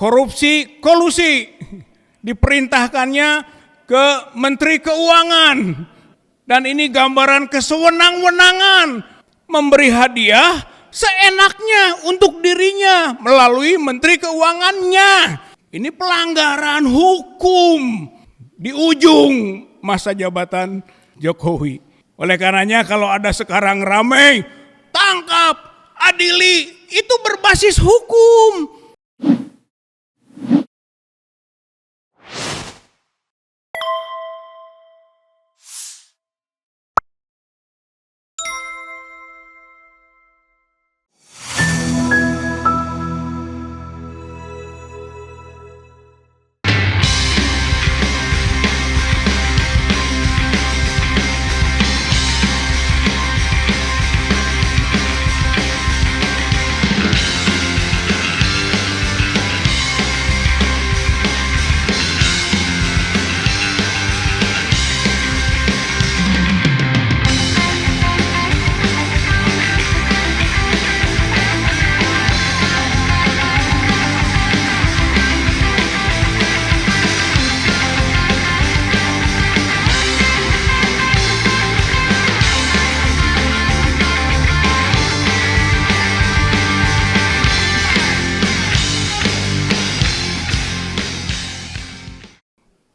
korupsi, kolusi. Diperintahkannya ke Menteri Keuangan. Dan ini gambaran kesewenang-wenangan memberi hadiah seenaknya untuk dirinya melalui Menteri Keuangannya. Ini pelanggaran hukum di ujung masa jabatan Jokowi. Oleh karenanya kalau ada sekarang ramai, tangkap, adili, itu berbasis hukum.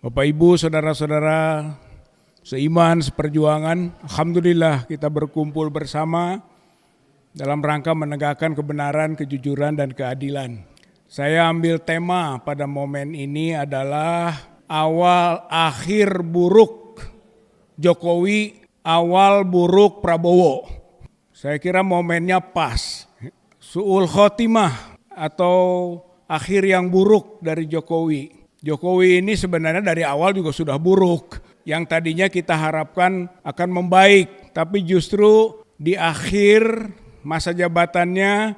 Bapak Ibu, saudara-saudara seiman, seperjuangan, alhamdulillah kita berkumpul bersama dalam rangka menegakkan kebenaran, kejujuran, dan keadilan. Saya ambil tema pada momen ini adalah awal akhir buruk Jokowi, awal buruk Prabowo. Saya kira momennya pas, su'ul khotimah atau akhir yang buruk dari Jokowi. Jokowi ini sebenarnya dari awal juga sudah buruk. Yang tadinya kita harapkan akan membaik. Tapi justru di akhir masa jabatannya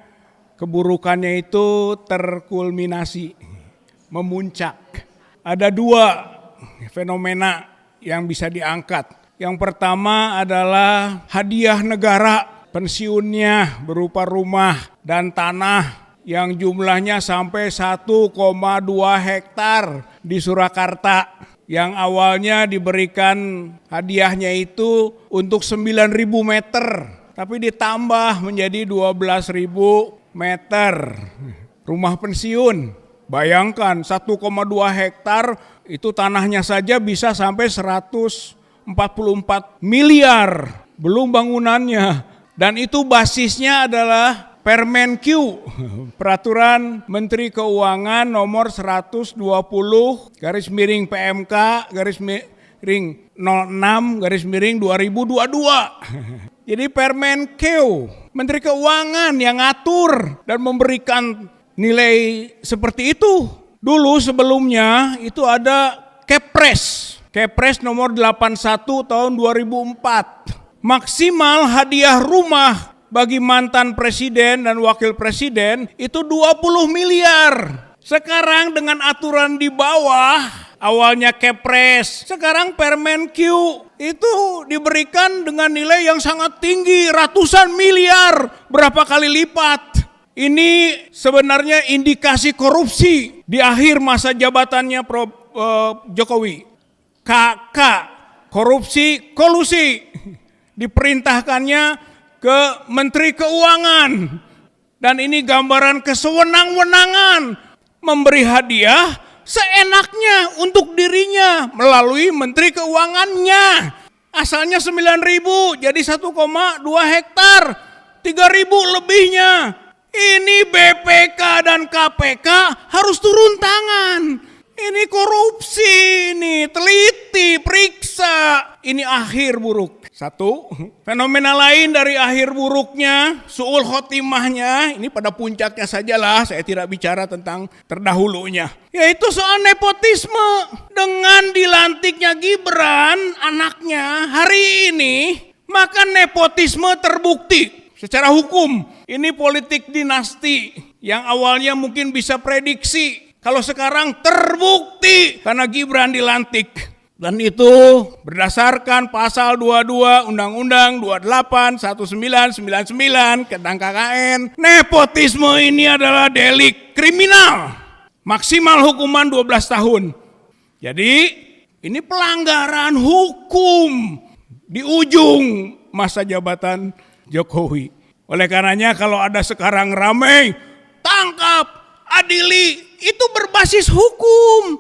keburukannya itu terkulminasi, memuncak. Ada dua fenomena yang bisa diangkat. Yang pertama adalah hadiah negara pensiunnya berupa rumah dan tanah yang jumlahnya sampai 1,2 hektar di Surakarta, yang awalnya diberikan hadiahnya itu untuk 9.000 meter, tapi ditambah menjadi 12.000 meter rumah pensiun. Bayangkan 1,2 hektar itu tanahnya saja bisa sampai 144 miliar, belum bangunannya. Dan itu basisnya adalah Permen Q, Peraturan Menteri Keuangan nomor 120 garis miring PMK garis miring 06 garis miring 2022. Jadi Permen Q, Menteri Keuangan yang ngatur dan memberikan nilai seperti itu. Dulu sebelumnya itu ada Kepres nomor 81 tahun 2004. Maksimal hadiah rumah bagi mantan presiden dan wakil presiden itu 20 miliar. Sekarang dengan aturan di bawah, awalnya Kepres, sekarang Permen Q itu diberikan dengan nilai yang sangat tinggi, ratusan miliar, berapa kali lipat. Ini sebenarnya indikasi korupsi di akhir masa jabatannya Jokowi. KK, korupsi, kolusi, diperintahkannya ke Menteri Keuangan. Dan ini gambaran kesewenang-wenangan memberi hadiah seenaknya untuk dirinya melalui Menteri Keuangannya. Asalnya 9.000 jadi 1,2 hektar, 3.000 lebihnya. Ini BPK dan KPK harus turun tangan. Ini korupsi, ini teliti, periksa. Ini akhir buruk. Satu, fenomena lain dari akhir buruknya, su'ul khotimahnya, ini pada puncaknya sajalah, saya tidak bicara tentang terdahulunya. Yaitu soal nepotisme. Dengan dilantiknya Gibran, anaknya, hari ini, maka nepotisme terbukti secara hukum. Ini politik dinasti yang awalnya mungkin bisa prediksi. Kalau sekarang terbukti karena Gibran dilantik. Dan itu berdasarkan pasal 22 Undang-Undang 28 1999 tentang KKN. Nepotisme ini adalah delik kriminal. Maksimal hukuman 12 tahun. Jadi ini pelanggaran hukum di ujung masa jabatan Jokowi. Oleh karenanya kalau ada sekarang ramai, tangkap, adili, itu berbasis hukum.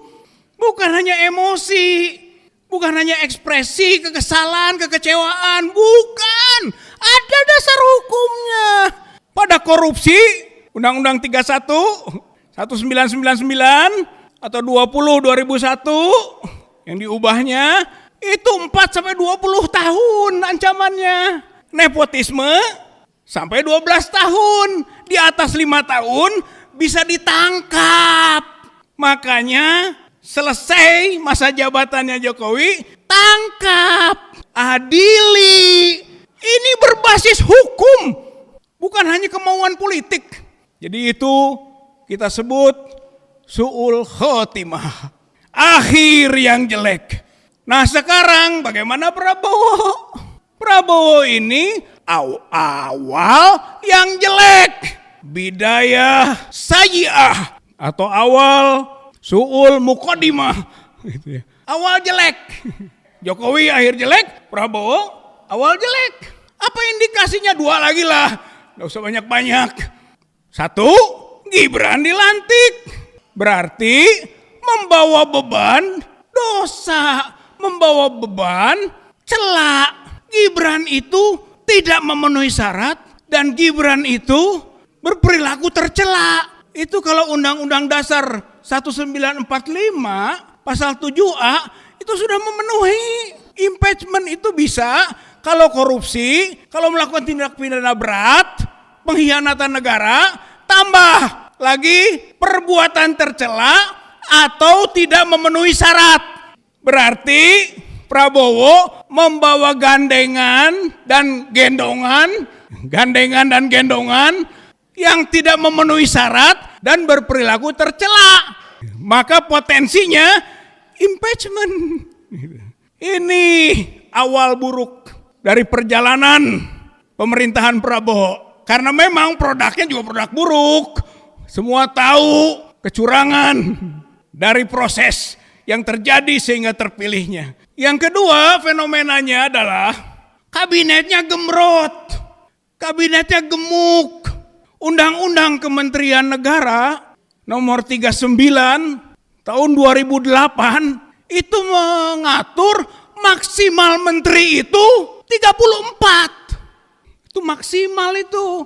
Bukan hanya emosi, bukan hanya ekspresi, kekesalan, kekecewaan, bukan. Ada dasar hukumnya. Pada korupsi, Undang-Undang 31, 1999 atau 20/2001 yang diubahnya itu 4 sampai 20 tahun ancamannya. Nepotisme sampai 12 tahun. Di atas 5 tahun bisa ditangkap. Makanya selesai masa jabatannya Jokowi, tangkap, adili. Ini berbasis hukum, bukan hanya kemauan politik. Jadi itu kita sebut su'ul khotimah, akhir yang jelek. Nah sekarang bagaimana Prabowo? Prabowo ini awal yang jelek, bidayah sayyi'ah atau awal su'ul muqaddimah. Awal jelek. Jokowi akhir jelek, Prabowo awal jelek. Apa indikasinya? 2 lagi lah, gak usah banyak-banyak. 1, Gibran dilantik. Berarti membawa beban dosa, membawa beban celak. Gibran itu tidak memenuhi syarat dan Gibran itu berperilaku tercela. Itu kalau Undang-Undang Dasar 1945 pasal 7A itu sudah memenuhi. Impeachment itu bisa kalau korupsi, kalau melakukan tindak pidana berat, pengkhianatan negara, tambah lagi perbuatan tercela atau tidak memenuhi syarat. Berarti Prabowo membawa gandengan dan gendongan yang tidak memenuhi syarat dan berperilaku tercela. Maka potensinya impeachment. Ini awal buruk dari perjalanan pemerintahan Prabowo. Karena memang produknya juga produk buruk. Semua tahu kecurangan dari proses yang terjadi sehingga terpilihnya. Yang kedua fenomenanya adalah kabinetnya gemrot. Kabinetnya gemuk. Undang-Undang Kementerian Negara nomor 39 tahun 2008 itu mengatur maksimal menteri itu 34. Itu maksimal itu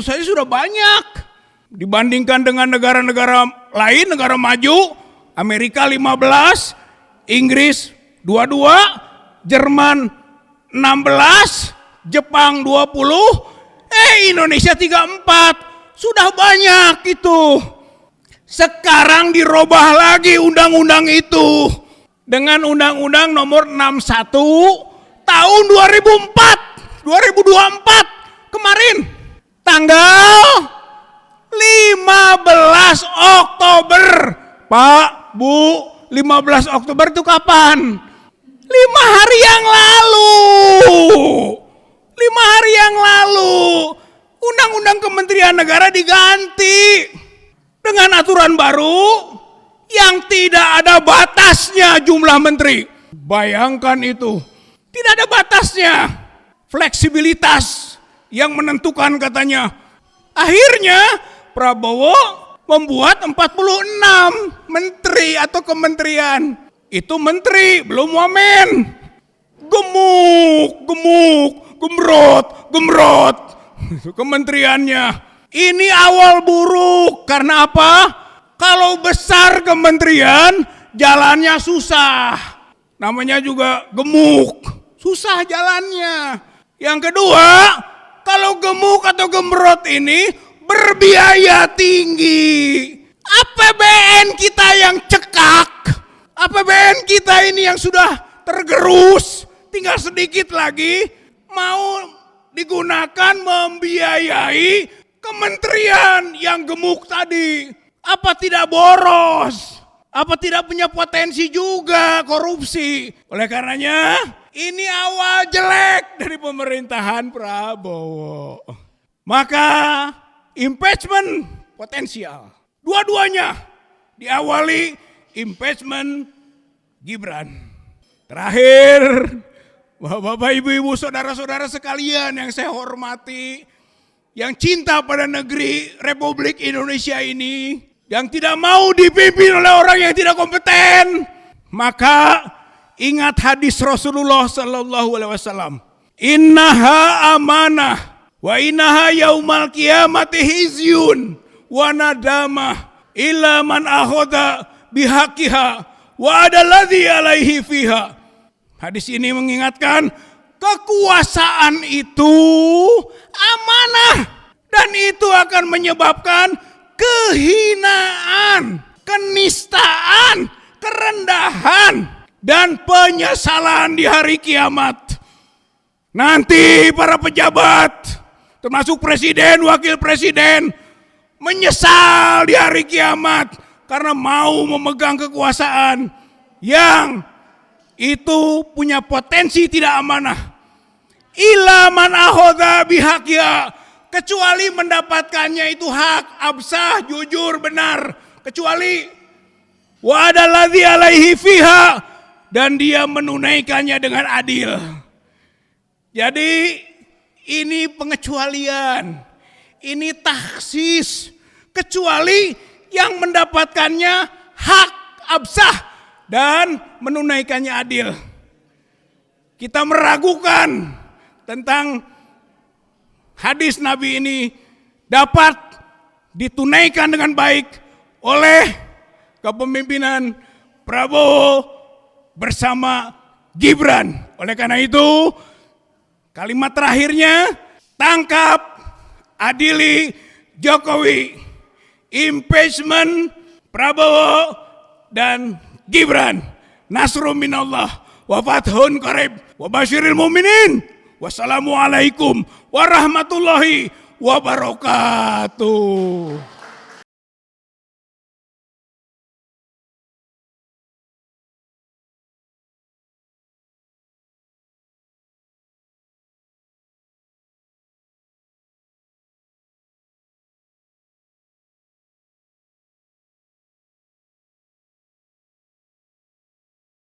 saja sudah banyak dibandingkan dengan negara-negara lain, negara maju. Amerika 15, Inggris 22, Jerman 16, Jepang 20, Indonesia 34. Sudah banyak itu. Sekarang dirubah lagi undang-undang itu dengan Undang-Undang nomor 61 tahun 2024 kemarin tanggal 15 Oktober. Pak, Bu, 15 Oktober itu kapan? 5 hari yang lalu. 5 hari yang lalu Undang-Undang Kementerian Negara diganti dengan aturan baru yang tidak ada batasnya jumlah menteri. Bayangkan itu, tidak ada batasnya. Fleksibilitas yang menentukan katanya. Akhirnya Prabowo membuat 46 menteri atau kementerian. Itu menteri, belum wamen. Gemrot. Itu kementeriannya. Ini awal buruk. Karena apa? Kalau besar kementerian, jalannya susah. Namanya juga gemuk. Susah jalannya. Yang kedua, kalau gemuk atau gemrot ini berbiaya tinggi. APBN kita yang cekak. APBN kita ini yang sudah tergerus. Tinggal sedikit lagi mau digunakan membiayai kementerian yang gemuk tadi. Apa tidak boros? Apa tidak punya potensi juga korupsi? Oleh karenanya ini awal jelek dari pemerintahan Prabowo. Maka impeachment potensial. Dua-duanya diawali impeachment Gibran. Terakhir, Bapak, Ibu-ibu, saudara-saudara sekalian yang saya hormati, yang cinta pada negeri Republik Indonesia ini, yang tidak mau dipimpin oleh orang yang tidak kompeten, maka ingat hadis Rasulullah Sallallahu Alaihi Wasallam. Innaha amanah, wa innaha yaumal qiyamati hizyun, wa nadamah, illa man akhoda bihaqiha, wa adalladhi alaihi fiha. Hadis ini mengingatkan kekuasaan itu amanah dan itu akan menyebabkan kehinaan, kenistaan, kerendahan dan penyesalan di hari kiamat. Nanti para pejabat termasuk presiden, wakil presiden menyesal di hari kiamat karena mau memegang kekuasaan yang itu punya potensi tidak amanah. Illa man akhoda bihaqiha, kecuali mendapatkannya itu hak, absah, jujur, benar. Kecuali wa adalladzi alaihi fiha, dan dia menunaikannya dengan adil. Jadi ini pengecualian, ini taksis, kecuali yang mendapatkannya hak, absah, dan menunaikannya adil. Kita meragukan tentang hadis Nabi ini dapat ditunaikan dengan baik oleh kepemimpinan Prabowo bersama Gibran. Oleh karena itu, kalimat terakhirnya, tangkap, adili Jokowi, impeachment Prabowo dan Gibran. Nasrun minallah wa fathun qarib wa basyiril mu'minin. Wassalamualaikum warahmatullahi wabarakatuh.